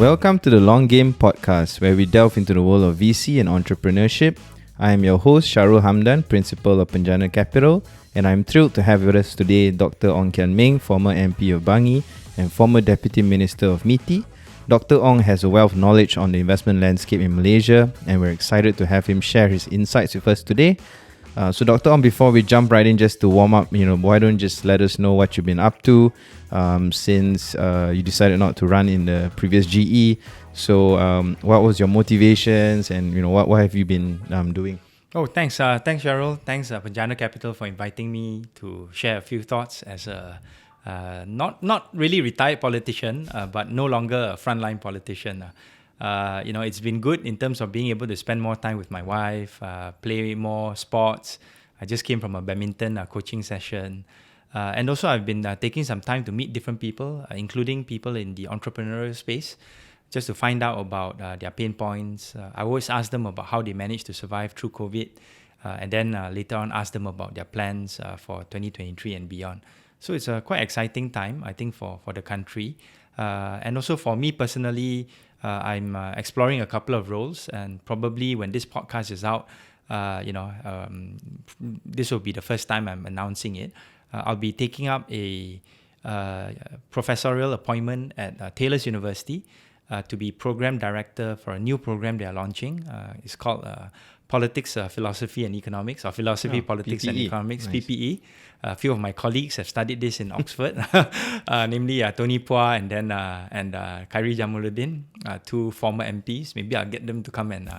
Welcome to the Long Game Podcast, where we delve into the world of VC and entrepreneurship. I am your host, Sharul Hamdan, Principal of Penjana Capital, and I'm thrilled to have with us today Dr Ong Kian Ming, former MP of Bangi and former Deputy Minister of MITI. Dr Ong has a wealth of knowledge on the investment landscape in Malaysia, and we're excited to have him share his insights with us today. So Dr. Ong, before we jump right in, just to warm up, why don't you just let us know what you've been up to since you decided not to run in the previous GE. So what was your motivations and, what have you been doing? Oh, thanks. Thanks, Cheryl. Thanks, Penjana Capital, for inviting me to share a few thoughts as a not really retired politician, but no longer a frontline politician. It's been good in terms of being able to spend more time with my wife, play more sports. I just came from a badminton coaching session. And also I've been taking some time to meet different people, including people in the entrepreneurial space, just to find out about their pain points. I always ask them about how they managed to survive through COVID, and then later on ask them about their plans for 2023 and beyond. So it's a quite exciting time, I think, for the country. And also for me personally, I'm exploring a couple of roles, and probably when this podcast is out, this will be the first time I'm announcing it. I'll be taking up a professorial appointment at Taylor's University to be program director for a new program they are launching. It's called Politics, Philosophy and Economics, or Philosophy, Politics PPE. and Economics, Nice. PPE. A few of my colleagues have studied this in Oxford, namely Tony Phua and then Khairi Jamaluddin, two former MPs. Maybe I'll get them to come and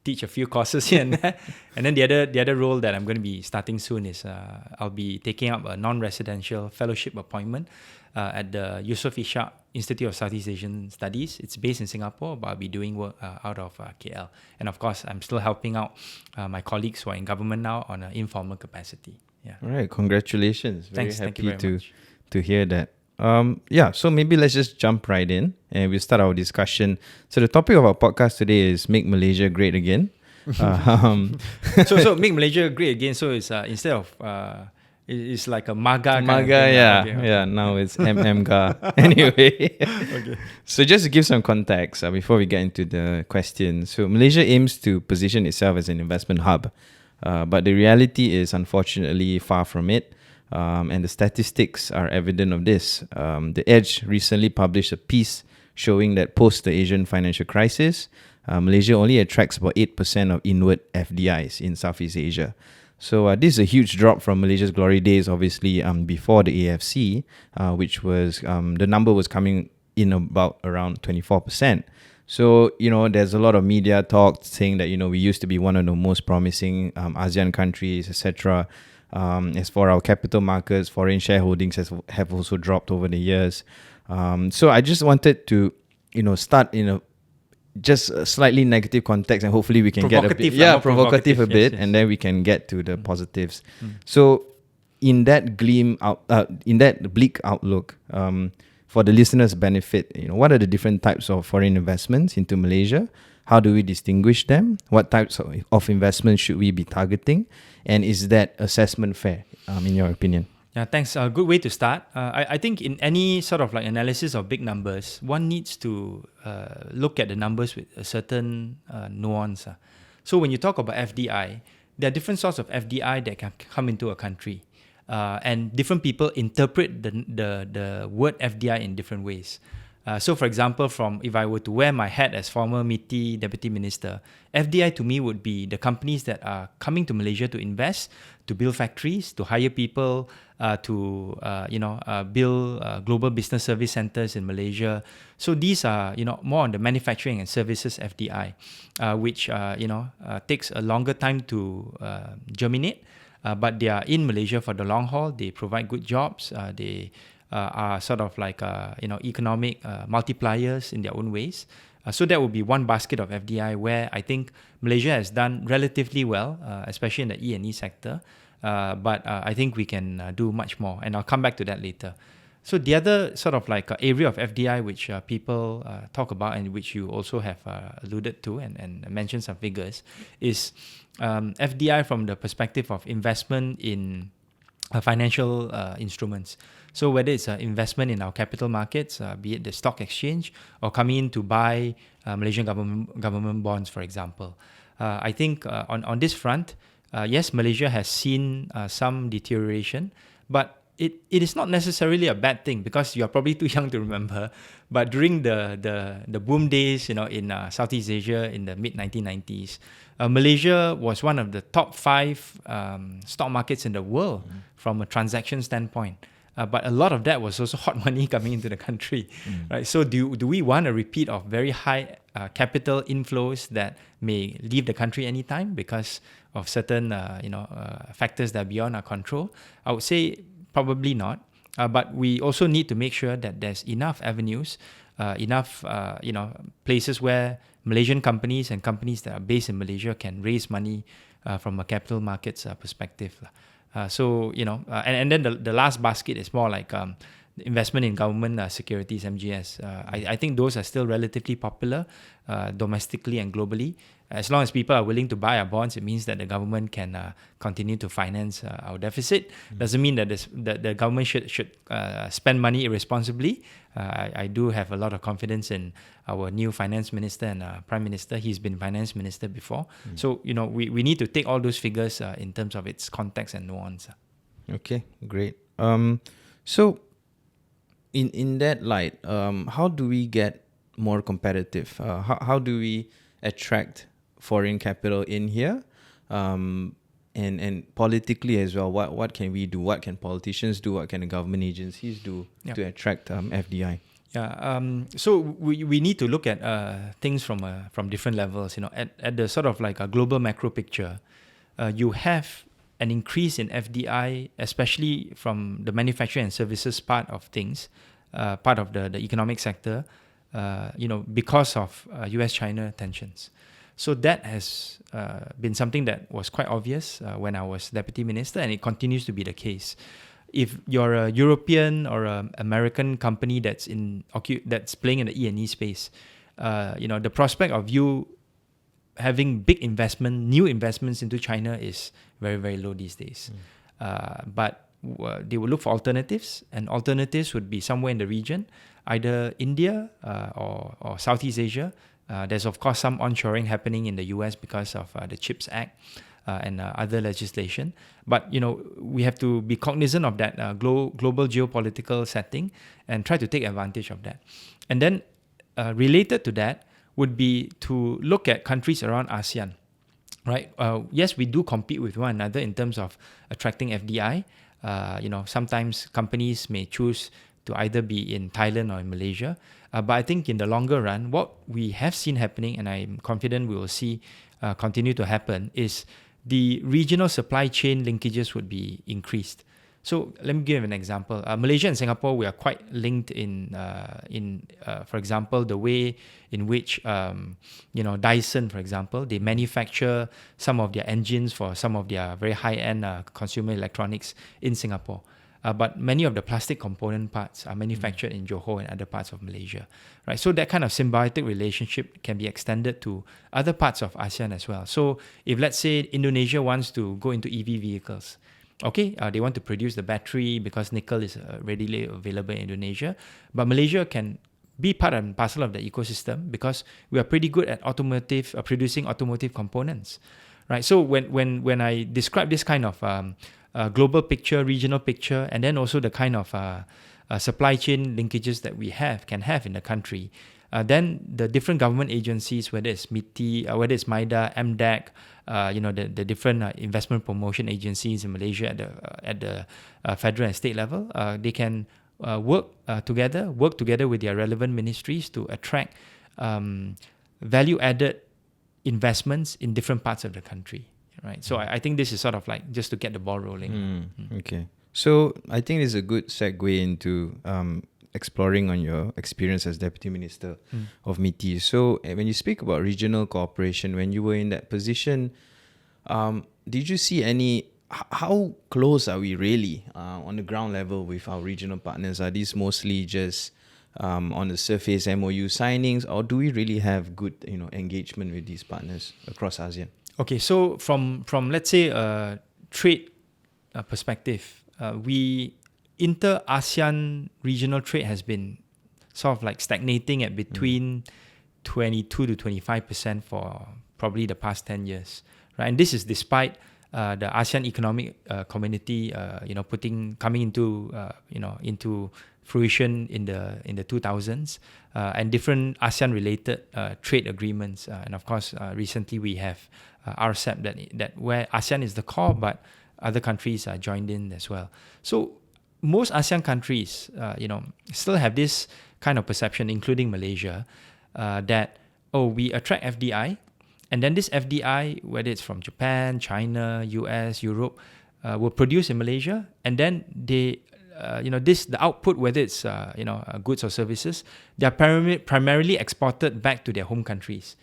teach a few courses here and there. And then the other role that I'm going to be starting soon is I'll be taking up a non-residential fellowship appointment at the Yusof Ishak Institute of Southeast Asian Studies. It's based in Singapore, but I'll be doing work out of KL. And of course, I'm still helping out my colleagues who are in government now on an informal capacity. Yeah. All right, congratulations. Thanks, thank you very much. to hear that. So maybe let's just jump right in and we'll start our discussion. So the topic of our podcast today is Make Malaysia Great Again. So make Malaysia great again. So it's instead of it's like a MAGA kind of thing. Yeah. Now it's MMGA. Anyway, Okay. So just to give some context before we get into the question. So Malaysia aims to position itself as an investment hub, but the reality is unfortunately far from it. And the statistics are evident of this. The Edge recently published a piece showing that post the Asian financial crisis, Malaysia only attracts about 8% of inward FDIs in Southeast Asia. So this is a huge drop from Malaysia's glory days, obviously, before the AFC, which was, the number was coming in about around 24%. So, there's a lot of media talk saying that, we used to be one of the most promising ASEAN countries, etc. As for our capital markets, foreign shareholdings have also dropped over the years. So I just wanted to, start in just a slightly negative context, and hopefully we can get a bit provocative a bit, yes. and then we can get to the positives. So in that in that bleak outlook, for the listeners' benefit, what are the different types of foreign investments into Malaysia? How do we distinguish them? What types of investments should we be targeting? And is that assessment fair, in your opinion? Yeah, thanks. A good way to start. I think in any sort of like analysis of big numbers, one needs to look at the numbers with a certain nuance. So when you talk about FDI, there are different sorts of FDI that can come into a country. And different people interpret the word FDI in different ways. So for example, if I were to wear my hat as former MITI Deputy Minister, FDI to me would be the companies that are coming to Malaysia to invest, to build factories, to hire people, to build global business service centers in Malaysia. So these are more on the manufacturing and services FDI, which takes a longer time to germinate, but they are in Malaysia for the long haul. They provide good jobs. They are sort of like economic multipliers in their own ways. So that would be one basket of FDI where I think Malaysia has done relatively well, especially in the E&E sector. But I think we can do much more, and I'll come back to that later. So the other sort of like area of FDI which people talk about, and which you also have alluded to and mentioned some figures, is FDI from the perspective of investment in financial instruments. So whether it's an investment in our capital markets, be it the stock exchange, or coming in to buy Malaysian government bonds, for example. I think on this front, yes, Malaysia has seen some deterioration, but it is not necessarily a bad thing, because you are probably too young to remember. But during the boom days, in Southeast Asia in the mid 1990s, Malaysia was one of the top 5 stock markets in the world from a transaction standpoint. But a lot of that was also hot money coming into the country, right? So do we want a repeat of very high capital inflows that may leave the country anytime because of certain factors that are beyond our control? I would say probably not. But we also need to make sure that there's enough avenues, enough places where Malaysian companies and companies that are based in Malaysia can raise money from a capital markets perspective. And then the last basket is more like investment in government securities, MGS. I think those are still relatively popular domestically and globally. As long as people are willing to buy our bonds, it means that the government can continue to finance our deficit. Doesn't mean that the government should spend money irresponsibly. I do have a lot of confidence in our new finance minister and prime minister. He's been finance minister before. So, we need to take all those figures in terms of its context and nuance. Okay, great. So, in that light, how do we get more competitive? How do we attract foreign capital in here? And politically as well, what can we do? What can politicians do? What can the government agencies do to attract FDI? So we need to look at things from different levels. At the sort of like a global macro picture, you have an increase in FDI, especially from the manufacturing and services part of things, part of the economic sector, because of US-China tensions. So that has been something that was quite obvious when I was deputy minister, and it continues to be the case. If you're a European or an American company that's playing in the E&E space, the prospect of you having new investments into China is very, very low these days. But they will look for alternatives, and alternatives would be somewhere in the region, either India or Southeast Asia. There's of course some onshoring happening in the US because of the CHIPS Act and other legislation. But we have to be cognizant of that global geopolitical setting and try to take advantage of that. And then related to that would be to look at countries around ASEAN, right? Yes, we do compete with one another in terms of attracting FDI. Sometimes companies may choose to either be in Thailand or in Malaysia. But I think in the longer run, what we have seen happening, and I'm confident we will see continue to happen, is the regional supply chain linkages would be increased. So let me give an example. Malaysia and Singapore, we are quite linked in for example, the way in which, Dyson, for example, they manufacture some of their engines for some of their very high-end consumer electronics in Singapore. But many of the plastic component parts are manufactured in Johor and other parts of Malaysia, right? So that kind of symbiotic relationship can be extended to other parts of ASEAN as well. So if, let's say, Indonesia wants to go into EV vehicles, they want to produce the battery because nickel is readily available in Indonesia, but Malaysia can be part and parcel of the ecosystem because we are pretty good at producing automotive components, right? So when I describe this kind of global picture, regional picture, and then also the kind of supply chain linkages that we can have in the country, then the different government agencies, whether it's MITI, whether it's MIDA, MDAC, the different investment promotion agencies in Malaysia at the federal and state level, they can work together with their relevant ministries to attract value-added investments in different parts of the country. Right, so I think this is sort of like just to get the ball rolling. Okay, so I think it's a good segue into exploring on your experience as Deputy Minister of MITI. So when you speak about regional cooperation, when you were in that position, did you see how close are we really on the ground level with our regional partners? Are these mostly just on the surface MOU signings, or do we really have good engagement with these partners across ASEAN? Okay, so from let's say a trade perspective, inter-ASEAN regional trade has been sort of like stagnating at between 22 to 25% for probably the past 10 years, right? And this is despite the ASEAN Economic Community, coming into fruition in the 2000s, and different ASEAN-related trade agreements, and of course, recently we have RCEP that where ASEAN is the core, but other countries are joined in as well. So most ASEAN countries, still have this kind of perception, including Malaysia, that we attract FDI, and then this FDI, whether it's from Japan, China, US, Europe, will produce in Malaysia, and then they, the output, whether it's goods or services, they are primarily exported back to their home countries,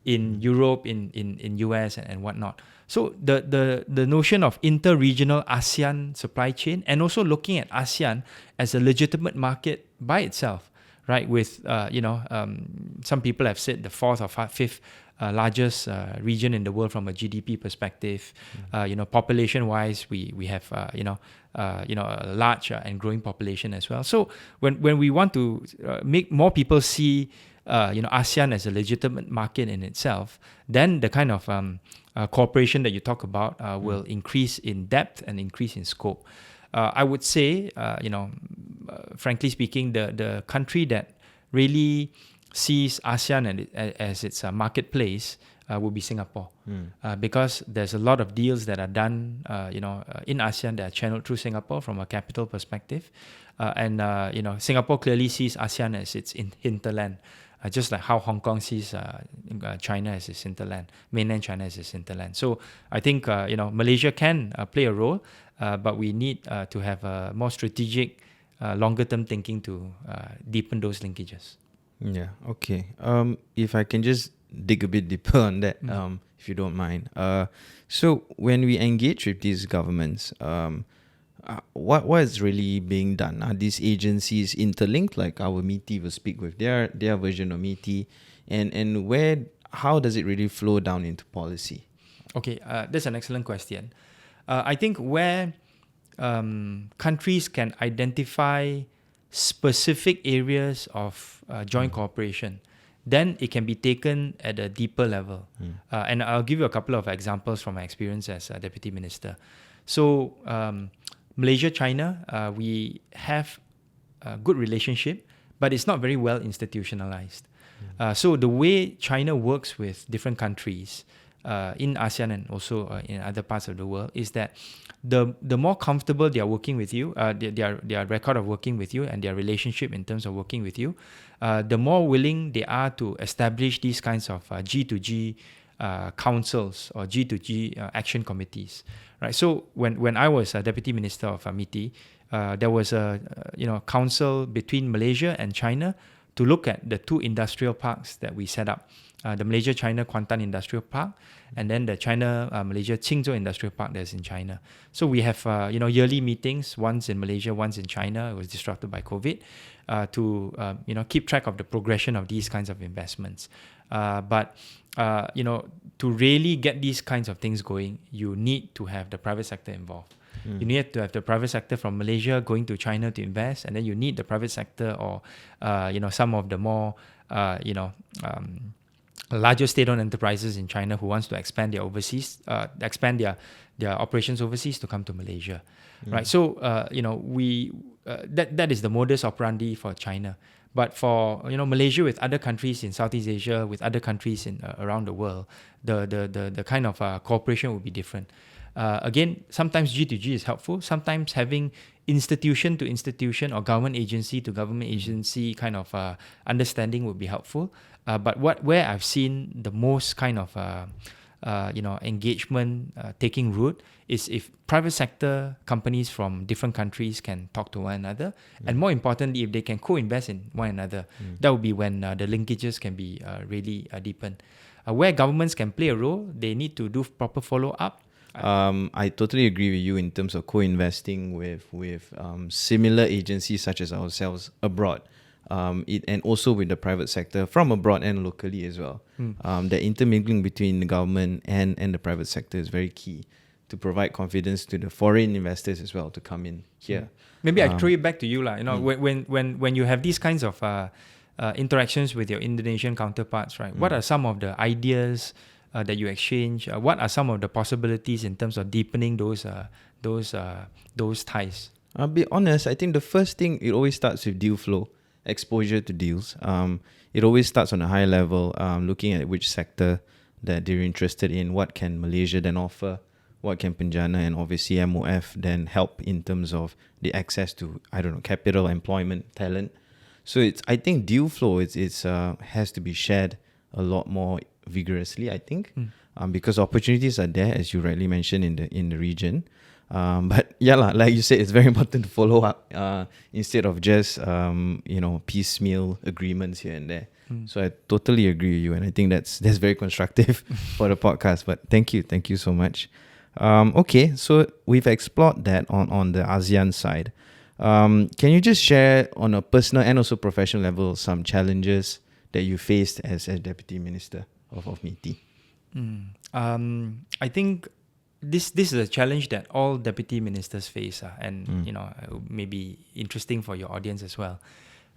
in Europe, in US, and whatnot. So the notion of inter-regional ASEAN supply chain, and also looking at ASEAN as a legitimate market by itself, right? With some people have said the fourth or fifth largest region in the world from a GDP perspective. Population-wise, we have a large and growing population as well. So when we want to make more people see ASEAN as a legitimate market in itself, then the kind of cooperation that you talk about will increase in depth and increase in scope. I would say, frankly speaking, the country that really sees ASEAN as its marketplace will be Singapore, because there's a lot of deals that are done, in ASEAN that are channeled through Singapore from a capital perspective, and Singapore clearly sees ASEAN as its hinterland. Just like how Hong Kong sees China as its hinterland, mainland China as its hinterland. So I think Malaysia can play a role, but we need to have a more strategic, longer-term thinking to deepen those linkages. Yeah. Okay. If I can just dig a bit deeper on that, if you don't mind. So when we engage with these governments, what is really being done? Are these agencies interlinked? Like our MITI will speak with their version of MITI, and how does it really flow down into policy? Okay, that's an excellent question. I think where countries can identify specific areas of joint cooperation, then it can be taken at a deeper level. And I'll give you a couple of examples from my experience as a Deputy Minister. So Malaysia, China, we have a good relationship, but it's not very well institutionalized. So the way China works with different countries in ASEAN and also in other parts of the world is that the more comfortable they are working with you, their record of working with you and their relationship in terms of working with you, the more willing they are to establish these kinds of G2G councils or G2G action committees, right? So when I was a Deputy Minister of MITI, there was a council between Malaysia and China to look at the two industrial parks that we set up, the Malaysia-China Kuantan Industrial Park, and then the China-Malaysia Qingzhou Industrial Park that's in China. So we have yearly meetings, once in Malaysia, once in China. It was disrupted by COVID, to keep track of the progression of these kinds of investments. But to really get these kinds of things going, you need to have the private sector involved. You need to have the private sector from Malaysia going to China to invest, and then you need the private sector or some of the more larger state-owned enterprises in China who wants to expand their operations overseas to come to Malaysia, right? So that is the modus operandi for China. But for Malaysia with other countries in Southeast Asia, with other countries in around the world, the kind of cooperation will be different. Again, sometimes G2G is helpful. Sometimes having institution to institution or government agency to government agency kind of understanding would be helpful. But where I've seen the most kind of engagement taking root is if private sector companies from different countries can talk to one another, and more importantly, if they can co-invest in one another, that would be when the linkages can be really deepened. Where governments can play a role, they need to do proper follow-up. I totally agree with you in terms of co-investing with similar agencies such as ourselves abroad, and also with the private sector from abroad and locally as well. The intermingling between the government and the private sector is very key to provide confidence to the foreign investors as well to come in here. Maybe I throw it back to you, lah. When you have these kinds of interactions with your Indonesian counterparts, right? What are some of the ideas that you exchange? What are some of the possibilities in terms of deepening those ties? I'll be honest, I think the first thing, it always starts with deal flow, exposure to deals. It always starts on a high level, looking at which sector that they're interested in, what can Malaysia then offer, what can Penjana and obviously MOF then help in terms of the access to, capital, employment, talent. So I think deal flow has to be shared a lot more vigorously, I think, because opportunities are there, as you rightly mentioned, in the region. But yeah, like you said, it's very important to follow up instead of just piecemeal agreements here and there. So I totally agree with you, and I think that's very constructive for the podcast. But thank you so much. Okay, so we've explored that on the ASEAN side. Can you just share on a personal and also professional level some challenges that you faced as Deputy Minister of MITI? I think this is a challenge that all deputy ministers face, and may be interesting for your audience as well.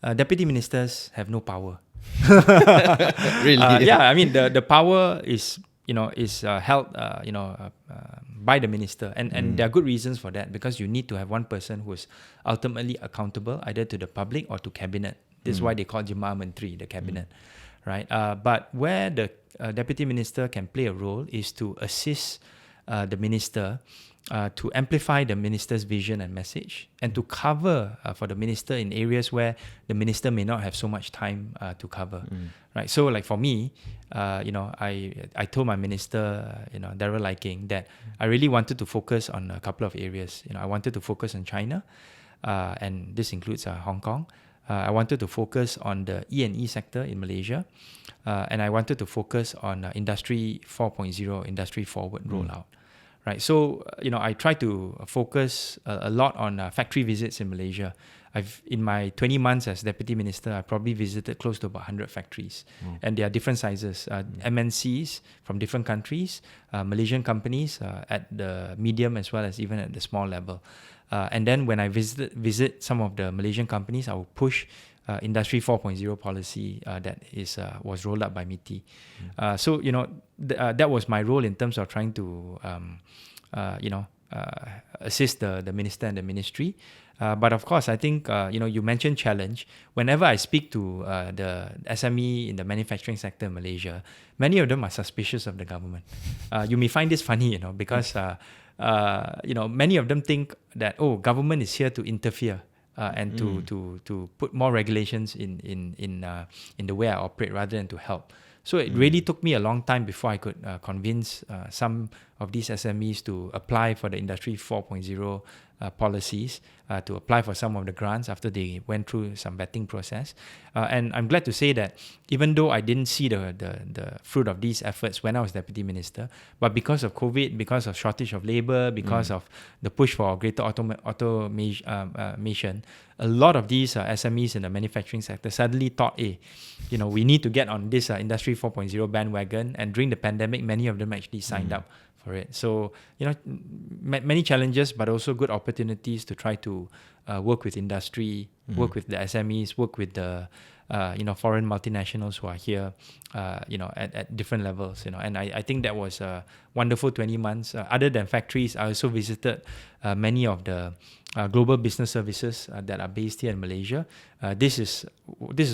Deputy ministers have no power. Really? I mean the power is held by the minister, and there are good reasons for that, because you need to have one person who is ultimately accountable either to the public or to cabinet. This is why they call Jemaah Menteri the cabinet, right? But where the deputy minister can play a role is to assist the minister to amplify the minister's vision and message, and to cover for the minister in areas where the minister may not have so much time to cover, right? So like for me, I told my minister, Darrell Liking, that I really wanted to focus on a couple of areas. I wanted to focus on China, and this includes Hong Kong. I wanted to focus on the E&E sector in Malaysia, and I wanted to focus on Industry 4.0, Industry Forward rollout. Right, so I try to focus a lot on factory visits in Malaysia. In my 20 months as Deputy Minister, I probably visited close to about 100 factories, and there are different sizes, MNCs from different countries, Malaysian companies at the medium as well as even at the small level. And then when I visit some of the Malaysian companies, I will push Industry 4.0 policy that was rolled up by MITI. So that was my role in terms of trying to assist the minister and the ministry. But of course, I think you mentioned challenge. Whenever I speak to the SME in the manufacturing sector in Malaysia, many of them are suspicious of the government. You may find this funny, because many of them think that government is here to interfere. And to put more regulations in the way I operate rather than to help. So it really took me a long time before I could convince some of these SMEs to apply for the Industry 4.0 policies, to apply for some of the grants after they went through some vetting process. And I'm glad to say that even though I didn't see the fruit of these efforts when I was Deputy Minister, but because of COVID, because of shortage of labour, because of the push for greater automation, a lot of these SMEs in the manufacturing sector suddenly thought, we need to get on this Industry 4.0 bandwagon. And during the pandemic, many of them actually signed up for it. So, many challenges, but also good opportunities to try to work with industry, work with the SMEs, work with the foreign multinationals who are here, at different levels, and I think that was a wonderful 20 months. Other than factories, I also visited many of the global business services that are based here in Malaysia. This is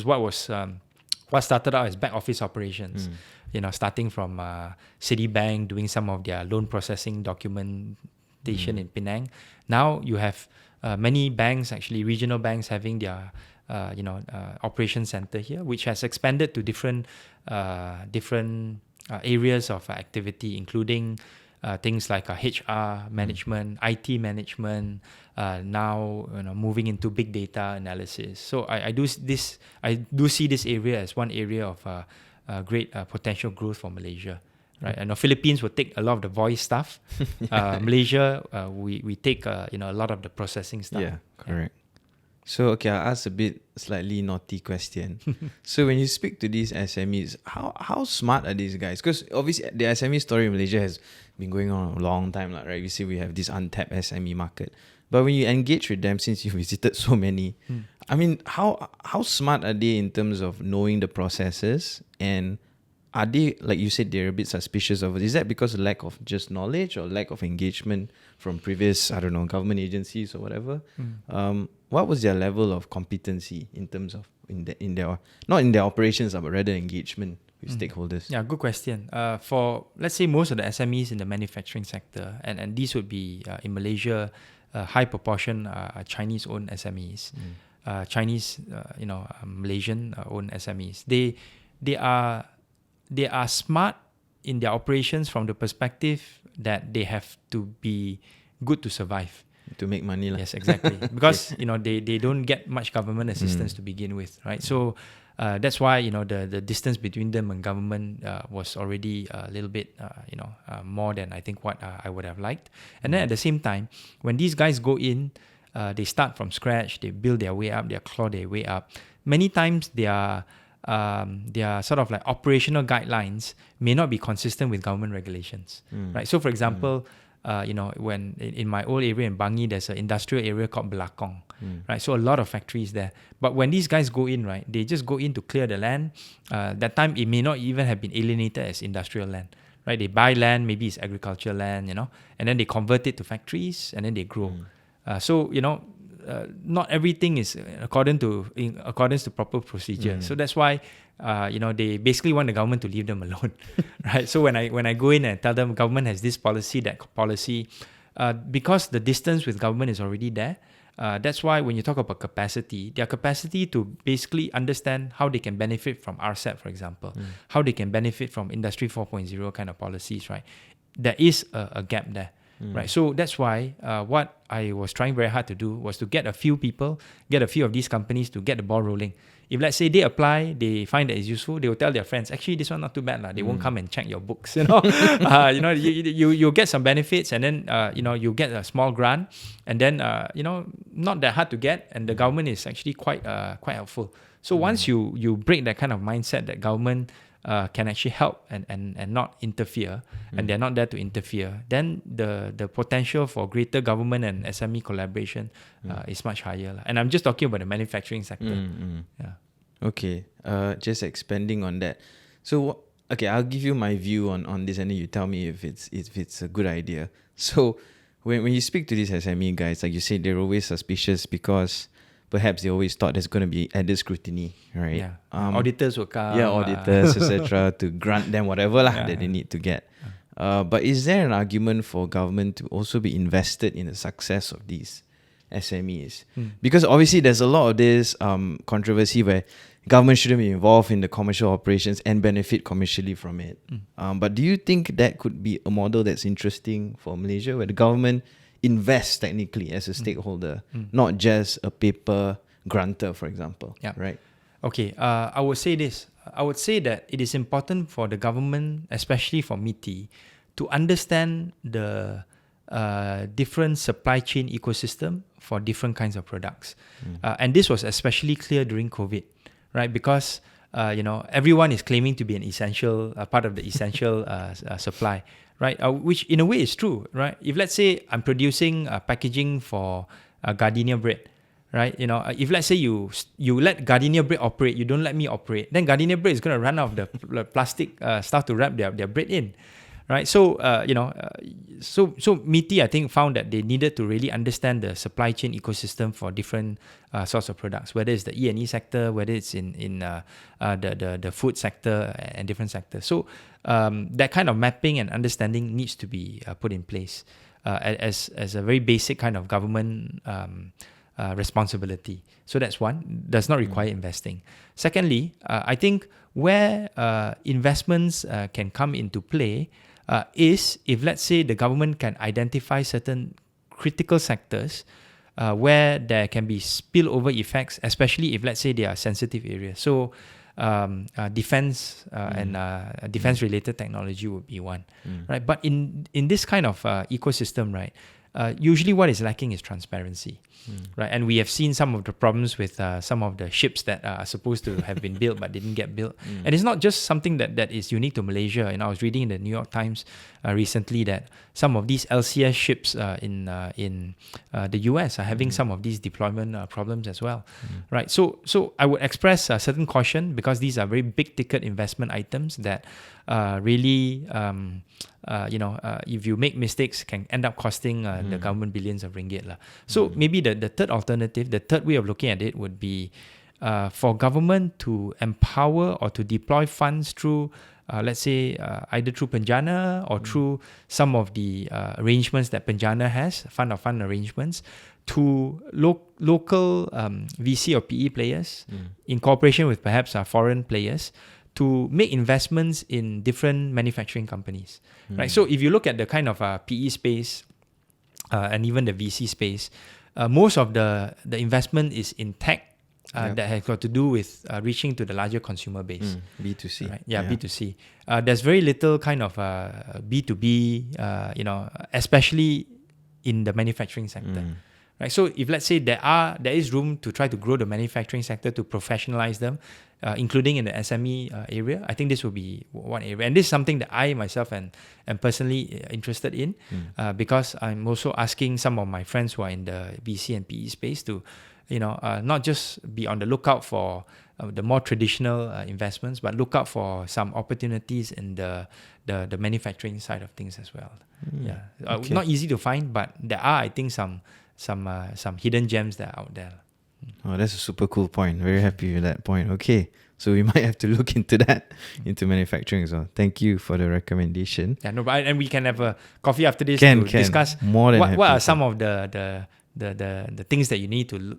what started out as back office operations, starting from Citibank doing some of their loan processing documentation in Penang. Now you have many banks, actually regional banks, having their operation center here, which has expanded to different areas of activity, including things like HR management, IT management, now moving into big data analysis. So I do see this area as one area of great potential growth for Malaysia. Right, and the Philippines will take a lot of the voice stuff. Malaysia, we take a lot of the processing stuff. Yeah, correct. So, okay, I'll ask a bit slightly naughty question. So, when you speak to these SMEs, how smart are these guys? Because obviously, the SME story in Malaysia has been going on a long time, like, right? We see we have this untapped SME market. But when you engage with them, since you visited so many, I mean, how smart are they in terms of knowing the processes? And are they, like you said, they're a bit suspicious of it? Is that because of lack of just knowledge or lack of engagement from previous, I don't know, government agencies or whatever? What was their level of competency in terms of in their not in their operations, but rather engagement with stakeholders? Yeah, good question. For, let's say, most of the SMEs in the manufacturing sector, and these would be in Malaysia, a high proportion are Chinese-owned SMEs, Chinese, Malaysian-owned SMEs. They are smart in their operations from the perspective that they have to be good to survive. To make money, lah. Yes, exactly. Because they don't get much government assistance to begin with, right? So that's why the distance between them and government was already a little bit more than I think what I would have liked. And then at the same time, when these guys go in, they start from scratch, they build their way up, they claw their way up. Many times their sort of like operational guidelines may not be consistent with government regulations, right? So for example, when in my old area in Bangi, there's an industrial area called Belakong, right? So a lot of factories there. But when these guys go in, right, they just go in to clear the land. That time it may not even have been alienated as industrial land, right? They buy land, maybe it's agricultural land, and then they convert it to factories and then they grow. Not everything is in accordance to proper procedure. So that's why they basically want the government to leave them alone, right? So when I go in and tell them government has this policy, that policy, because the distance with government is already there. That's why when you talk about capacity, their capacity to basically understand how they can benefit from RCEP, for example, how they can benefit from Industry 4.0 kind of policies, right? There is a gap there. Right, so that's why what I was trying very hard to do was to get a few of these companies to get the ball rolling. If let's say they apply, they find that it's useful, they will tell their friends, actually this one not too bad lah. They won't come and check your books, you get some benefits, and then you get a small grant, and then not that hard to get, and the government is actually quite helpful. So once you break that kind of mindset that government can actually help and not interfere, and they're not there to interfere, then the potential for greater government and SME collaboration is much higher. And I'm just talking about the manufacturing sector. Yeah. Okay, just expanding on that. So, okay, I'll give you my view on this, and then you tell me if it's a good idea. So, when you speak to these SME guys, like you said, they're always suspicious because perhaps they always thought there's going to be added scrutiny, right? Yeah. Auditors will come. Yeah, auditors, etc., to grant them whatever that they need to get. But is there an argument for government to also be invested in the success of these SMEs? Because obviously there's a lot of this controversy where government shouldn't be involved in the commercial operations and benefit commercially from it. But do you think that could be a model that's interesting for Malaysia, where the government invests technically as a stakeholder, not just a paper grantor, for example? Yeah. Right? Okay, I would say this. I would say that it is important for the government, especially for MITI, to understand the different supply chain ecosystem for different kinds of products. And this was especially clear during COVID, right? Because everyone is claiming to be an essential part of the essential supply, right? Which in a way is true, right? If let's say I'm producing packaging for gardenia bread, right? If let's say you let gardenia bread operate, you don't let me operate, then gardenia bread is going to run out of the plastic stuff to wrap their bread in, right? So so MITI, I think, found that they needed to really understand the supply chain ecosystem for different sorts of products, whether it's the E&E sector, whether it's in the food sector and different sectors. So that kind of mapping and understanding needs to be put in place as a very basic kind of government responsibility. So that's one, does not require investing. Secondly, I think where investments can come into play is if, let's say, the government can identify certain critical sectors where there can be spillover effects, especially if, let's say, they are sensitive areas. So defense and defense-related technology would be one, right? But in this kind of ecosystem, right, usually what is lacking is transparency. Right, and we have seen some of the problems with some of the ships that are supposed to have been built but didn't get built. And it's not just something that is unique to Malaysia. I was reading in the New York Times recently that some of these LCS ships in the US are having some of these deployment problems as well. Right, so I would express a certain caution because these are very big ticket investment items that really, if you make mistakes, can end up costing the government billions of ringgit. So maybe the third alternative, the third way of looking at it would be for government to empower or to deploy funds through, let's say, either through Penjana or through some of the arrangements that Penjana has, fund-of-fund arrangements, to local VC or PE players in cooperation with perhaps foreign players to make investments in different manufacturing companies. Right? So if you look at the kind of PE space and even the VC space, most of the investment is in tech that has got to do with reaching to the larger consumer base. B2C. Right? Yeah, B2C. There's very little kind of B2B, especially in the manufacturing sector. Right? So if let's say there is room to try to grow the manufacturing sector, to professionalize them, including in the SME area, I think this will be one area. And this is something that I myself am personally interested in because I'm also asking some of my friends who are in the VC and PE space to, not just be on the lookout for the more traditional investments, but look out for some opportunities in the manufacturing side of things as well. Not easy to find, but there are, I think, some hidden gems that are out there. Oh, that's a super cool point. Very happy with that point. Okay, so we might have to look into that, into manufacturing as well. Thank you for the recommendation. Yeah, no, but and we can have a coffee after this to discuss more than what are some of the things that you need to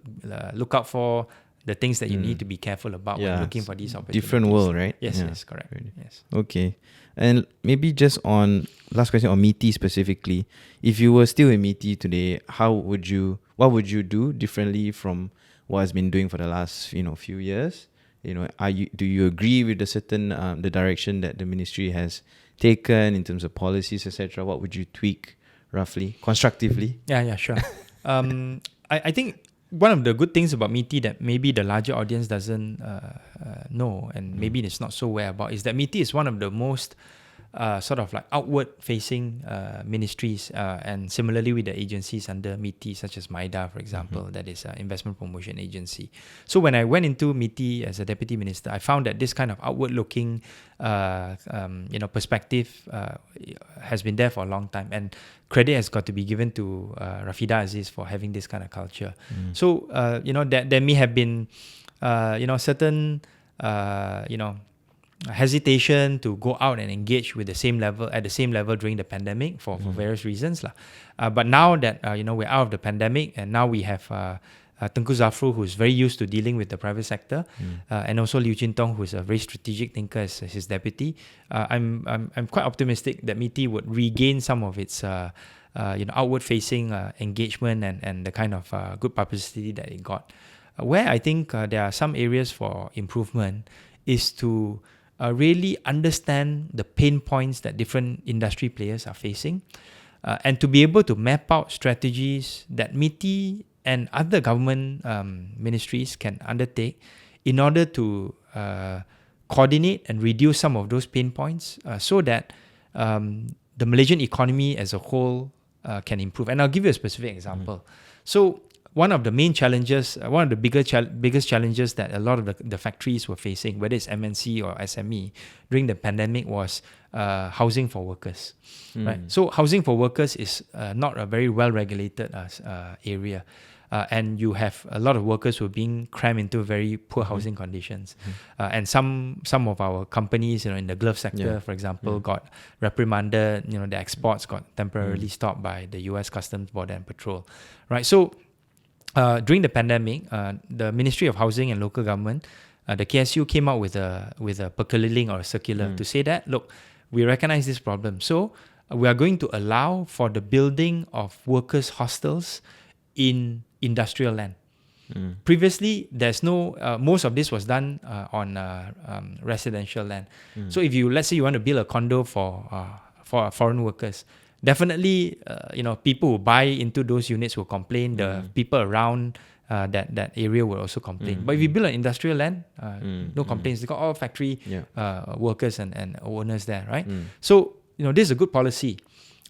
look out for, the things that you need to be careful about when looking for these opportunities. Different world, right? Yes, correct. Yes. Okay. And maybe just on last question on MITI specifically, if you were still in MITI today, what would you do differently from what has been doing for the last few years? Do you agree with the certain the direction that the ministry has taken in terms of policies, etc.? What would you tweak roughly, constructively? Yeah, sure. I think one of the good things about MITI that maybe the larger audience doesn't know, and maybe it's not so aware about, is that MITI is one of the most sort of like outward-facing ministries, and similarly with the agencies under MITI, such as MIDA, for example, that is an investment promotion agency. So when I went into MITI as a deputy minister, I found that this kind of outward-looking, perspective has been there for a long time, and credit has got to be given to Rafida Aziz for having this kind of culture. So there may have been certain hesitation to go out and engage at the same level during the pandemic for various reasons but now that we're out of the pandemic, and now we have Tengku Zafrul, who's very used to dealing with the private sector, and also Liu Chintong, who's a very strategic thinker as his deputy. I'm quite optimistic that MITI would regain some of its outward-facing engagement and the kind of good publicity that it got. Where I think there are some areas for improvement is to really understand the pain points that different industry players are facing, and to be able to map out strategies that MITI and other government ministries can undertake in order to coordinate and reduce some of those pain points so that the Malaysian economy as a whole can improve. And I'll give you a specific example. So one of the main challenges, one of the biggest challenges that a lot of the factories were facing, whether it's MNC or SME, during the pandemic was housing for workers. Right? So housing for workers is not a very well-regulated area. And you have a lot of workers who are being crammed into very poor housing conditions. And some of our companies, in the glove sector, for example, got reprimanded. Their exports got temporarily stopped by the US Customs, Border and Patrol. Right? So during the pandemic, the Ministry of Housing and Local Government, the KSU, came out with a perkeliling or a circular to say that, look, we recognize this problem. So we are going to allow for the building of workers' hostels in industrial land. Previously, there's no, most of this was done on residential land. So if let's say you want to build a condo for foreign workers, definitely, people who buy into those units will complain. The people around that area will also complain. But if you build an industrial land, no complaints. They got all factory workers and owners there, right? So, this is a good policy.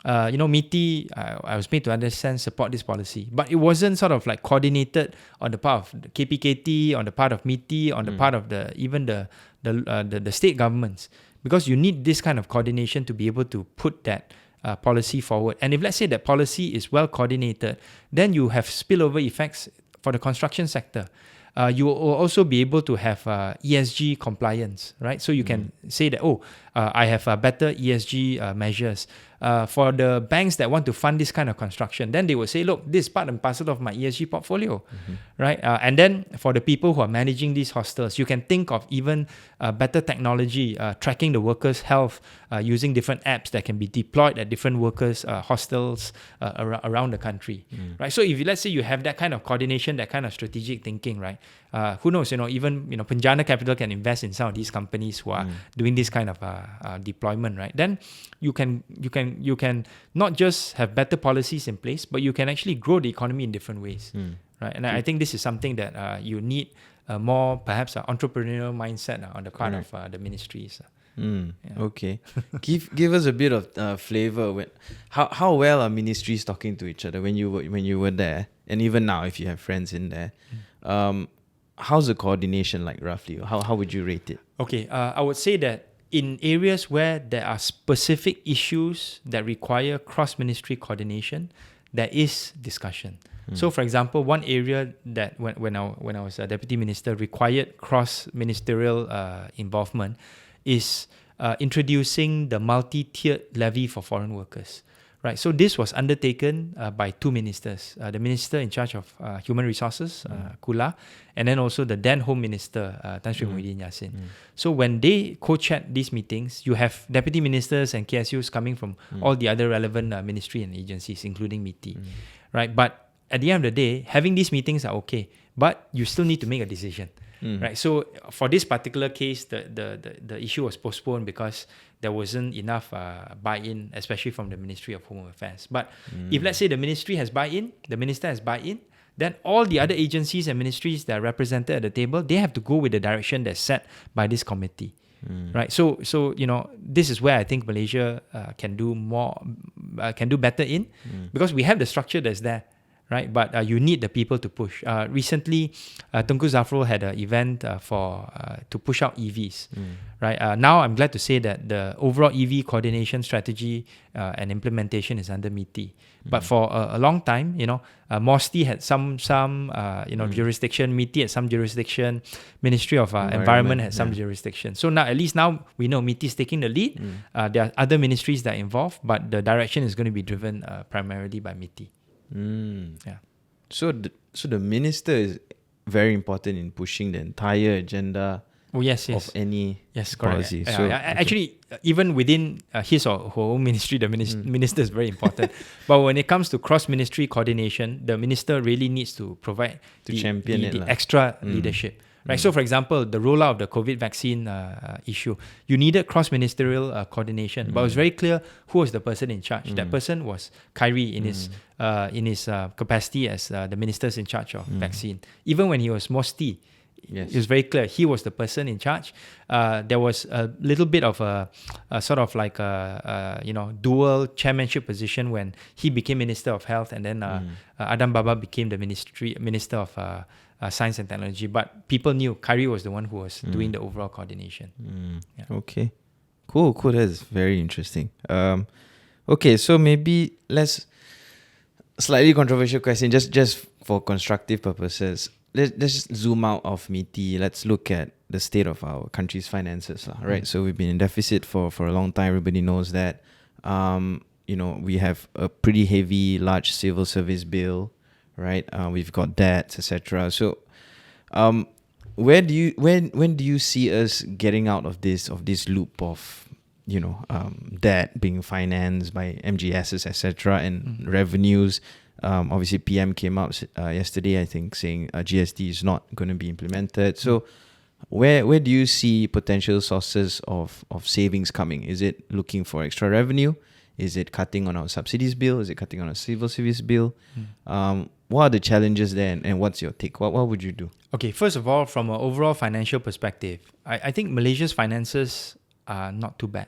MITI, I was made to understand, support this policy. But it wasn't sort of like coordinated on the part of the KPKT, on the part of MITI, on the part of the state governments. Because you need this kind of coordination to be able to put that policy forward. And if let's say that policy is well coordinated, then you have spillover effects for the construction sector. You will also be able to have ESG compliance, right? So you can say that, I have better ESG measures. For the banks that want to fund this kind of construction, then they will say, look, this is part and parcel of my ESG portfolio, right? And then for the people who are managing these hostels, you can think of even better technology, tracking the workers' health, using different apps that can be deployed at different workers' hostels around the country, right? So if let's say you have that kind of coordination, that kind of strategic thinking, right? Who knows, even Penjana Capital can invest in some of these companies who are doing this kind of deployment, right? Then you can not just have better policies in place, but you can actually grow the economy in different ways, right? And I think this is something that you need more, perhaps, entrepreneurial mindset on the part of the ministries. Okay. Give us a bit of flavor. How well are ministries talking to each other when you were there, and even now if you have friends in there? How's the coordination like roughly? How would you rate it? Okay, I would say that in areas where there are specific issues that require cross-ministry coordination, there is discussion. So, for example, one area that when I was a deputy minister required cross-ministerial involvement is introducing the multi-tiered levy for foreign workers. Right, so this was undertaken by two ministers, the minister in charge of human resources, Kula, and then also the then Home Minister, Tan Sri Muhyiddin Yassin. So when they co-chaired these meetings, you have deputy ministers and KSUs coming from all the other relevant ministry and agencies, including MITI. Right, but at the end of the day, having these meetings are okay, but you still need to make a decision. Right, so for this particular case, the issue was postponed because there wasn't enough buy-in, especially from the Ministry of Home Affairs. But if let's say the ministry has buy-in, the minister has buy-in, then all the other agencies and ministries that are represented at the table, they have to go with the direction that's set by this committee. Right, so this is where I think Malaysia can do better in, because we have the structure that's there. Right, but you need the people to push. Recently, Tunku Zafrul had an event to push out EVs. Right, now I'm glad to say that the overall EV coordination strategy and implementation is under MITI. But for a long time, MOSTI had some jurisdiction, MITI had some jurisdiction, Ministry of Environment had some jurisdiction. So now, at least now we know MITI is taking the lead. There are other ministries that are involved, but the direction is going to be driven primarily by MITI. Yeah. So the minister is very important in pushing the entire agenda of any policy. So, actually, even within his or her own ministry, the minister is very important. But when it comes to cross-ministry coordination, the minister really needs to provide the extra leadership. Right. So, for example, the rollout of the COVID vaccine issue, you needed cross-ministerial coordination, but it was very clear who was the person in charge. That person was Khairi in his capacity as the ministers in charge of vaccine. Even when he was MOSTI, it was very clear he was the person in charge. There was a little bit of a sort of like a dual chairmanship position when he became Minister of Health, and then Adam Baba became the Minister of Science and Technology. But people knew Khairi was the one who was doing the overall coordination. Yeah. Okay, cool. That's very interesting. Okay, so maybe let's slightly controversial question, just for constructive purposes. Let's just zoom out of MITI. Let's look at the state of our country's finances, right? So we've been in deficit for a long time. Everybody knows that. We have a pretty heavy, large civil service bill, right? We've got debts, etc. So, when do you see us getting out of this loop of debt being financed by MGSs, etc., and revenues? Obviously, PM came out yesterday, I think, saying GST is not going to be implemented. So, where do you see potential sources of savings coming? Is it looking for extra revenue? Is it cutting on our subsidies bill? Is it cutting on our civil service bill? What are the challenges there, and what's your take? What would you do? Okay, first of all, from an overall financial perspective, I think Malaysia's finances are not too bad.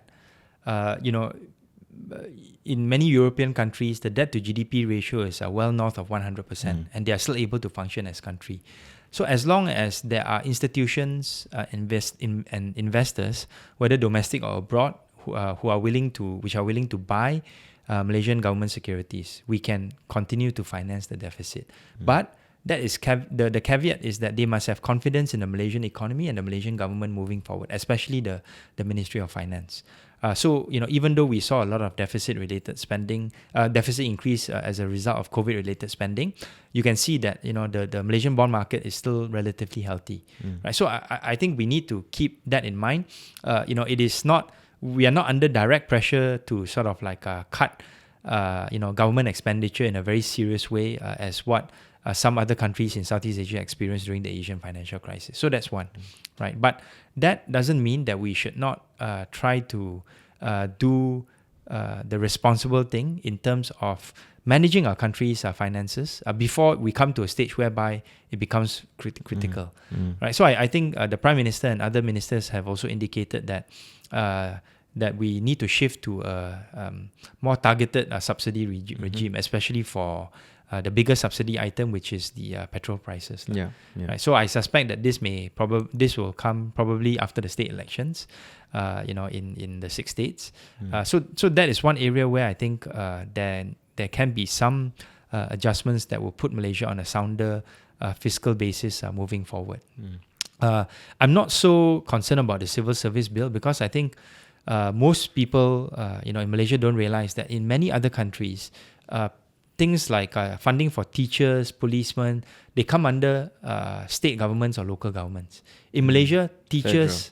In many European countries, the debt to GDP ratio is well north of 100%, and they are still able to function as country. So as long as there are institutions and investors, whether domestic or abroad, which are willing to buy Malaysian government securities, we can continue to finance the deficit. But that is the caveat is that they must have confidence in the Malaysian economy and the Malaysian government moving forward, especially the Ministry of Finance. So even though we saw a lot of deficit increase as a result of COVID-related spending, you can see that the Malaysian bond market is still relatively healthy, right? So I think we need to keep that in mind. We are not under direct pressure to sort of like cut government expenditure in a very serious way, as what some other countries in Southeast Asia experienced during the Asian financial crisis. So that's one, right? But that doesn't mean that we should not try to do the responsible thing in terms of managing our country's finances before we come to a stage whereby it becomes critical, right? So I think the Prime Minister and other ministers have also indicated that that we need to shift to a more targeted subsidy regime, especially for the bigger subsidy item, which is the petrol prices. Right? So I suspect that this will come probably after the state elections, in the 6 states. So that is one area where I think there can be some adjustments that will put Malaysia on a sounder fiscal basis moving forward. I'm not so concerned about the civil service bill because I think most people in Malaysia don't realize that in many other countries, things like funding for teachers, policemen, they come under state governments or local governments. In Malaysia, teachers,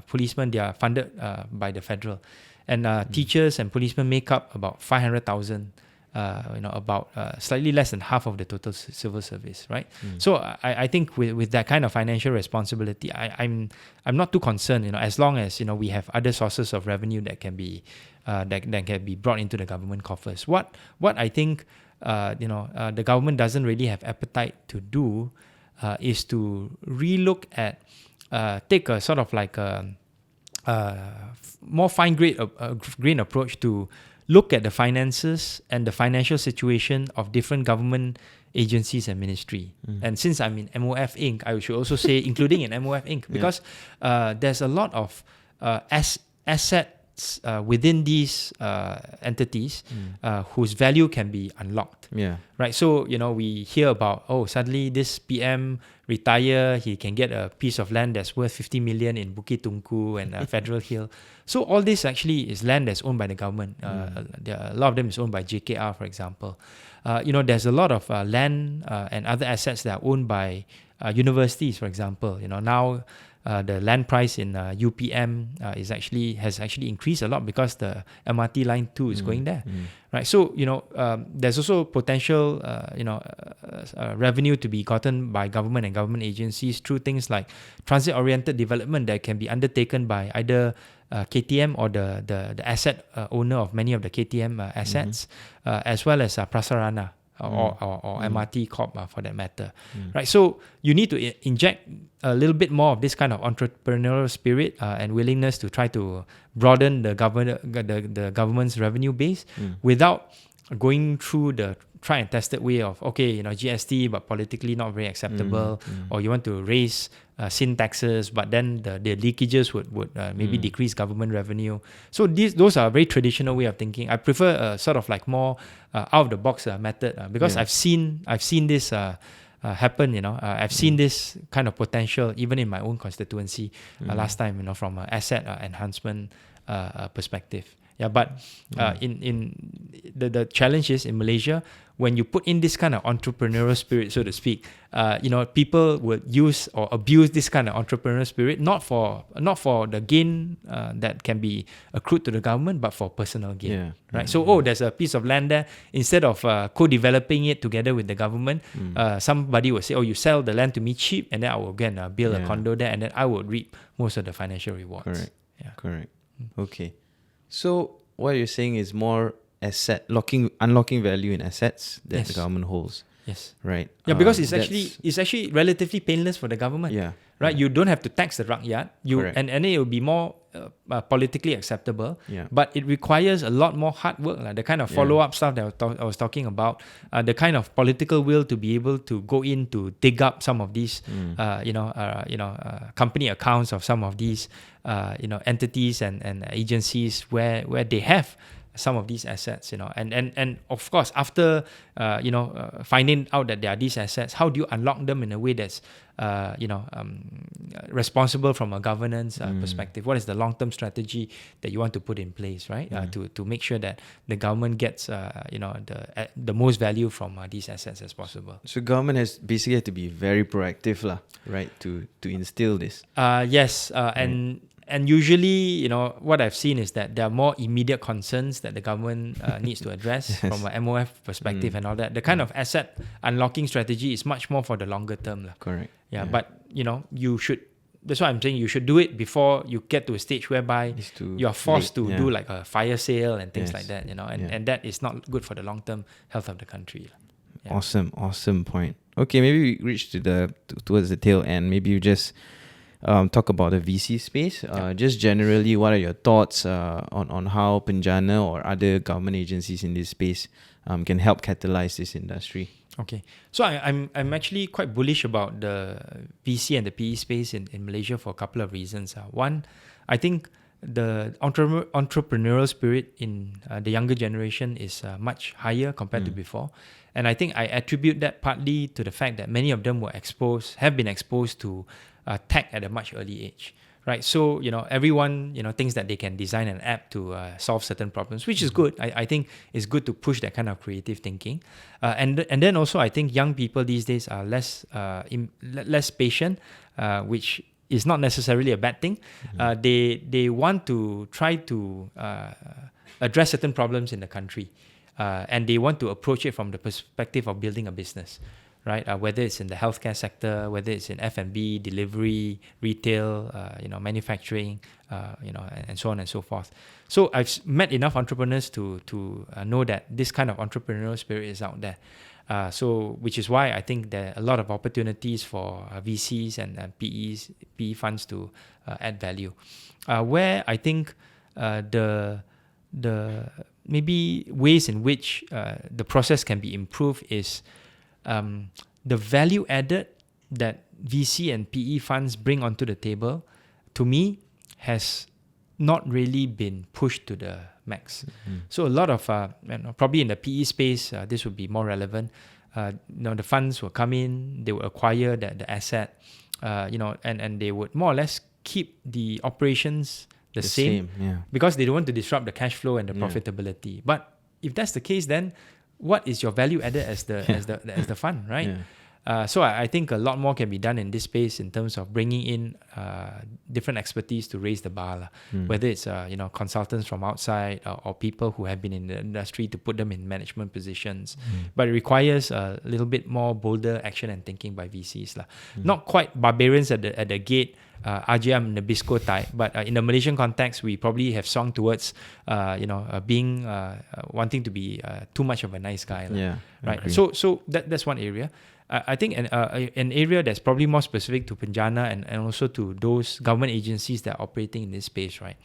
policemen, they are funded by the federal. And teachers and policemen make up about 500,000, about slightly less than half of the total civil service, right? So I think with that kind of financial responsibility, I'm not too concerned, as long as we have other sources of revenue that can be that can be brought into the government coffers. What I think the government doesn't really have appetite to do is to relook at take a sort of like a more grain approach to look at the finances and the financial situation of different government agencies and ministry. And since I'm in MOF Inc., I should also say including in MOF Inc. because there's a lot of assets within these entities whose value can be unlocked. Right? So, we hear about, suddenly this PM retire, he can get a piece of land that's worth 50 million in Bukit Tungku and Federal Hill. So all this actually is land that's owned by the government. A lot of them is owned by JKR, for example. There's a lot of land and other assets that are owned by universities, for example. Now the land price in UPM has actually increased a lot because the MRT line 2 is going there, right? So there's also potential revenue to be gotten by government and government agencies through things like transit-oriented development that can be undertaken by either KTM or the asset owner of many of the KTM assets, as well as Prasarana. Or MRT Corp for that matter, right? So you need to inject a little bit more of this kind of entrepreneurial spirit and willingness to try to broaden the government's revenue base without going through the try and tested way of GST but politically not very acceptable, or you want to raise sin taxes but then the leakages would maybe decrease government revenue. So those are a very traditional way of thinking. I prefer a sort of like more out of the box method because I've seen this happen. I've seen this kind of potential even in my own constituency last time, from an asset enhancement perspective. But in the challenge is in Malaysia, when you put in this kind of entrepreneurial spirit, so to speak, people would use or abuse this kind of entrepreneurial spirit, not for the gain that can be accrued to the government, but for personal gain, right? So, there's a piece of land there. Instead of co-developing it together with the government, somebody will say, you sell the land to me cheap, and then I will go and build a condo there, and then I will reap most of the financial rewards. Correct. Okay. So what you're saying is more unlocking value in assets that Yes. the government holds, Yes. right? Yeah, because That's- it's actually relatively painless for the government. yeah, Right, yeah. you don't have to tax the rukyard. Correct. And it will be more politically acceptable. Yeah. But it requires a lot more hard work, the kind of Yeah. follow-up stuff that I was talking about, the kind of political will to be able to go in to dig up some of these, company accounts of some of these, entities and agencies where they have some of these assets, and of course after finding out that there are these assets, how do you unlock them in a way that's responsible from a governance perspective? What is the long-term strategy that you want to put in place, right? To make sure that the government gets the most value from these assets as possible. So government has basically had to be very proactive, lah, right? To instill this. Yes, and usually, what I've seen is that there are more immediate concerns that the government needs to address from a MOF perspective and all that. The kind of asset unlocking strategy is much more for the longer term. Correct. Yeah, but you should. That's why I'm saying you should do it before you get to a stage whereby you are forced to do like a fire sale and things like that. And that is not good for the long term health of the country. Yeah. Awesome point. Okay, maybe we reach towards the tail end. Maybe you just talk about the VC space. Just generally, what are your thoughts on how Penjana or other government agencies in this space can help catalyze this industry? Okay, so I'm actually quite bullish about the VC and the PE space in Malaysia for a couple of reasons. One, I think the entrepreneurial spirit in the younger generation is much higher compared to before. And I think I attribute that partly to the fact that many of them have been exposed to tech at a much early age, right? So, everyone, thinks that they can design an app to solve certain problems, which is good. I think it's good to push that kind of creative thinking. And then also, I think young people these days are less patient, which is not necessarily a bad thing. They want to try to address certain problems in the country, and they want to approach it from the perspective of building a business. Right, whether it's in the healthcare sector, whether it's in F&B, delivery, retail, manufacturing, and so on and so forth. So I've met enough entrepreneurs to know that this kind of entrepreneurial spirit is out there. So which is why I think there are a lot of opportunities for VCs and PE funds to add value. Where I think the maybe ways in which the process can be improved is the value added that VC and PE funds bring onto the table, to me, has not really been pushed to the max. So a lot of, probably in the PE space, this would be more relevant. The funds will come in, they will acquire the asset, and they would more or less keep the operations the same because they don't want to disrupt the cash flow and the profitability. But if that's the case, then what is your value added as the fund, right? So I think a lot more can be done in this space in terms of bringing in different expertise to raise the bar, whether it's consultants from outside or people who have been in the industry to put them in management positions. But it requires a little bit more bolder action and thinking by VCs. Not quite barbarians at the gate, RJM Nabisco type, but in the Malaysian context, we probably have swung towards being wanting to be too much of a nice guy. Right. So that's one area. I think an area that's probably more specific to Penjana and also to those government agencies that are operating in this space, right?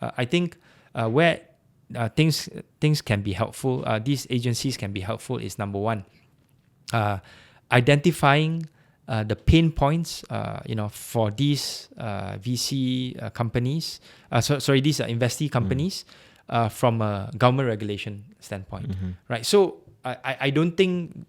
I think where things can be helpful, these agencies can be helpful is number one, identifying the pain points, for these VC companies, these investee companies, from a government regulation standpoint, right? So I don't think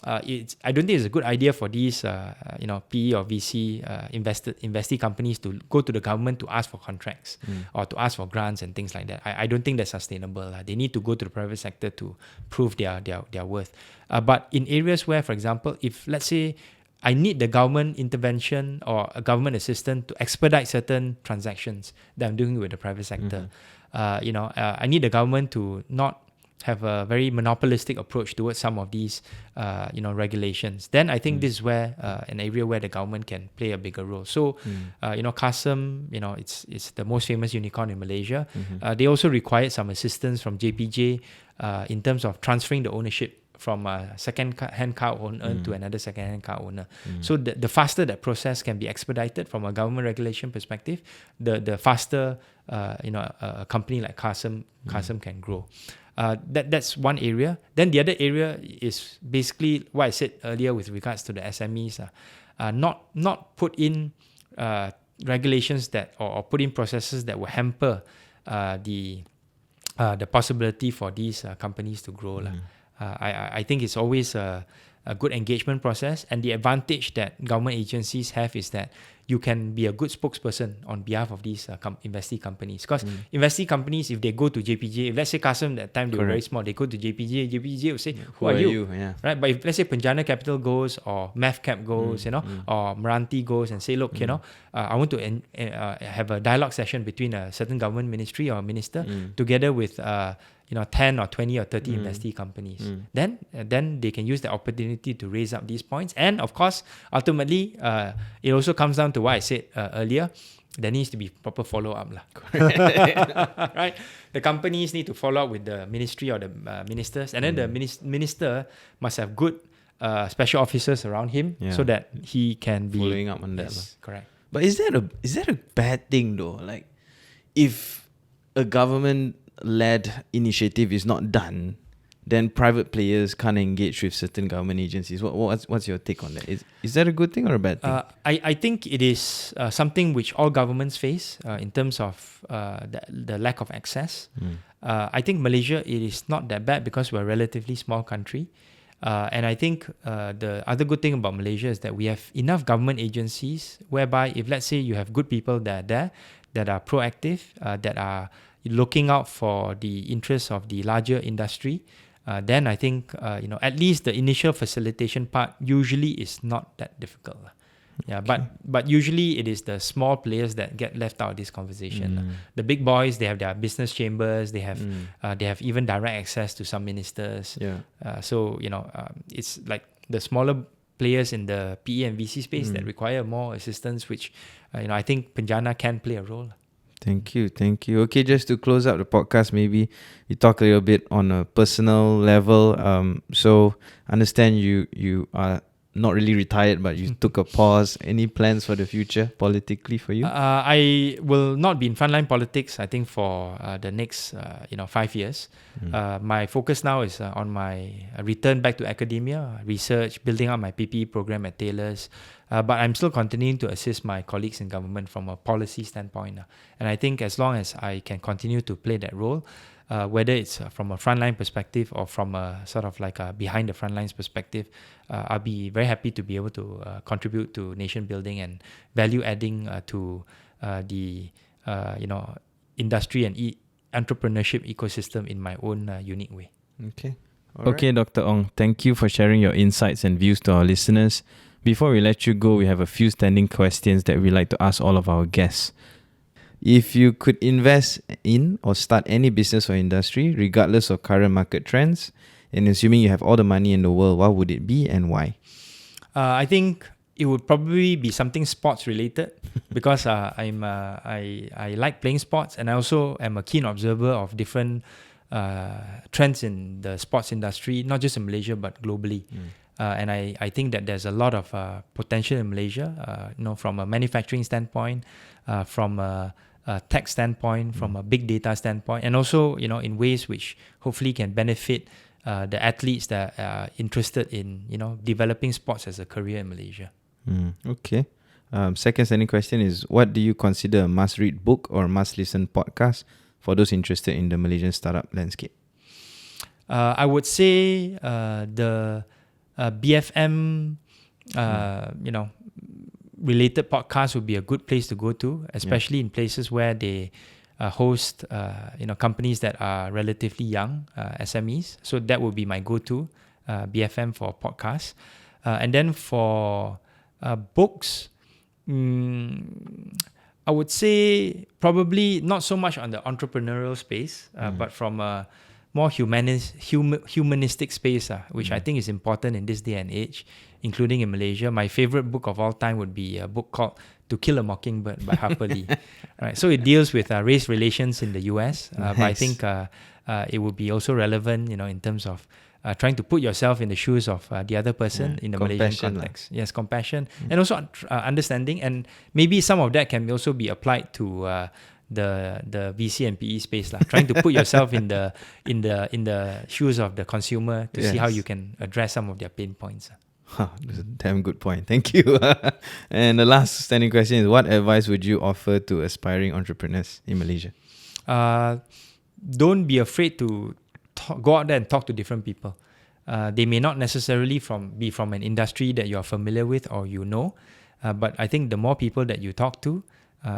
I don't think it's a good idea for these PE or VC investee companies to go to the government to ask for contracts or to ask for grants and things like that. I don't think that's sustainable. They need to go to the private sector to prove their worth. But in areas where, for example, if let's say I need the government intervention or a government assistance to expedite certain transactions that I'm doing with the private sector, I need the government to not have a very monopolistic approach towards some of these regulations, then I think this is where an area where the government can play a bigger role. So Qasem, it's the most famous unicorn in Malaysia. They also required some assistance from JPJ in terms of transferring the ownership from a second-hand car owner to another second-hand car owner. So the faster that process can be expedited from a government regulation perspective, the faster a company like Qasem can grow. That's one area. Then the other area is basically what I said earlier with regards to the SMEs. Not put in regulations that or put in processes that will hamper the possibility for these companies to grow. I think it's always a good engagement process, and the advantage that government agencies have is that you can be a good spokesperson on behalf of these investee companies. Because investee companies, if they go to JPJ, if let's say Qasem that time they were very small, they go to JPJ will say, who are you? Yeah. Right? But if let's say Penjana Capital goes or MAVCAP goes, or Meranti goes and say, look, I want to have a dialogue session between a certain government ministry or a minister together with 10 or 20 or 30 investee companies. Then they can use the opportunity to raise up these points. And of course, ultimately, it also comes down to what I said earlier. There needs to be proper follow-up. Right? The companies need to follow up with the ministry or the ministers. And then the minister must have good special officers around him so that he can be... following up on that. Yes, correct. But is that a bad thing though? Like, if a government-led initiative is not done, then private players can't engage with certain government agencies. What's your take on that? Is that a good thing or a bad thing? I think it is something which all governments face in terms of the lack of access. I think Malaysia, it is not that bad because we're a relatively small country. And I think the other good thing about Malaysia is that we have enough government agencies whereby if let's say you have good people that are there, that are proactive, that are looking out for the interests of the larger industry, then I think at least the initial facilitation part usually is not that difficult. Yeah, okay. But usually it is the small players that get left out of this conversation. The big boys, they have their business chambers, they have even direct access to some ministers. So it's like the smaller players in the PE and VC space that require more assistance, which I think Penjana can play a role. Thank you. Okay, just to close out the podcast, maybe you talk a little bit on a personal level. So understand you are not really retired, but you took a pause. Any plans for the future politically for you? I will not be in frontline politics, I think, for the next 5 years. My focus now is on my return back to academia, research, building up my PPE program at Taylor's. But I'm still continuing to assist my colleagues in government from a policy standpoint. And I think as long as I can continue to play that role, whether it's from a frontline perspective or from a sort of like a behind the front lines perspective, I'll be very happy to be able to contribute to nation building and value adding to the industry and entrepreneurship ecosystem in my own unique way. Okay. Okay, Dr. Ong, thank you for sharing your insights and views to our listeners. Before we let you go, we have a few standing questions that we like to ask all of our guests. If you could invest in or start any business or industry, regardless of current market trends, and assuming you have all the money in the world, what would it be and why? I think it would probably be something sports related because I like playing sports, and I also am a keen observer of different trends in the sports industry, not just in Malaysia but globally. And I think that there's a lot of potential in Malaysia, from a manufacturing standpoint, from a tech standpoint, from a big data standpoint, and also in ways which hopefully can benefit the athletes that are interested in developing sports as a career in Malaysia. Okay. Second standing question is, what do you consider a must-read book or must-listen podcast for those interested in the Malaysian startup landscape? I would say the BFM, related podcasts would be a good place to go to, especially in places where they host, companies that are relatively young, SMEs. So that would be my go-to, BFM for podcasts. And then for books, I would say probably not so much on the entrepreneurial space, but from a more humanistic space, which I think is important in this day and age, including in Malaysia. My favorite book of all time would be a book called To Kill a Mockingbird by Harper Lee. Right, so it deals with race relations in the US, but I think it would be also relevant, in terms of trying to put yourself in the shoes of the other person in the Malaysian context. Yes, compassion, and also understanding, and maybe some of that can also be applied to the VC and PE space, trying to put yourself in the shoes of the consumer to see how you can address some of their pain points. That's a damn good point. Thank you. And the last standing question is, what advice would you offer to aspiring entrepreneurs in Malaysia? Don't be afraid to go out there and talk to different people. They may not necessarily be from an industry that you're familiar with or but I think the more people that you talk to,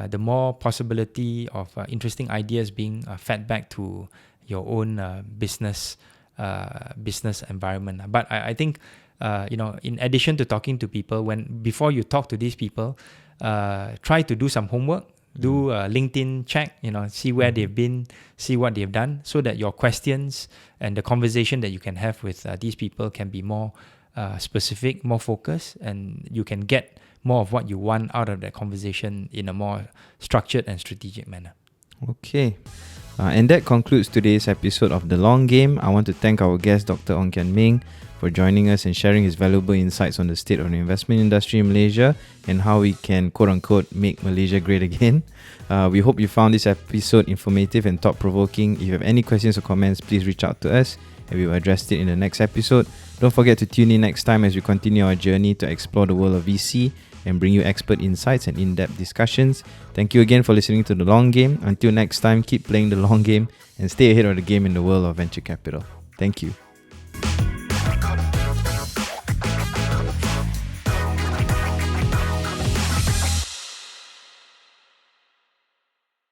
the more possibility of interesting ideas being fed back to your own business environment. But I think in addition to talking to people, before you talk to these people, try to do some homework. Do a LinkedIn check, see where they've been, see what they've done, so that your questions and the conversation that you can have with these people can be more specific, more focused, and you can get more of what you want out of that conversation in a more structured and strategic manner. Okay. And that concludes today's episode of The Long Game. I want to thank our guest, Dr. Ong Kian Ming, for joining us and sharing his valuable insights on the state of the investment industry in Malaysia and how we can, quote-unquote, make Malaysia great again. We hope you found this episode informative and thought-provoking. If you have any questions or comments, please reach out to us and we will address it in the next episode. Don't forget to tune in next time as we continue our journey to explore the world of VC and bring you expert insights and in-depth discussions. Thank you again for listening to The Long Game. Until next time, keep playing the long game and stay ahead of the game in the world of venture capital. Thank you.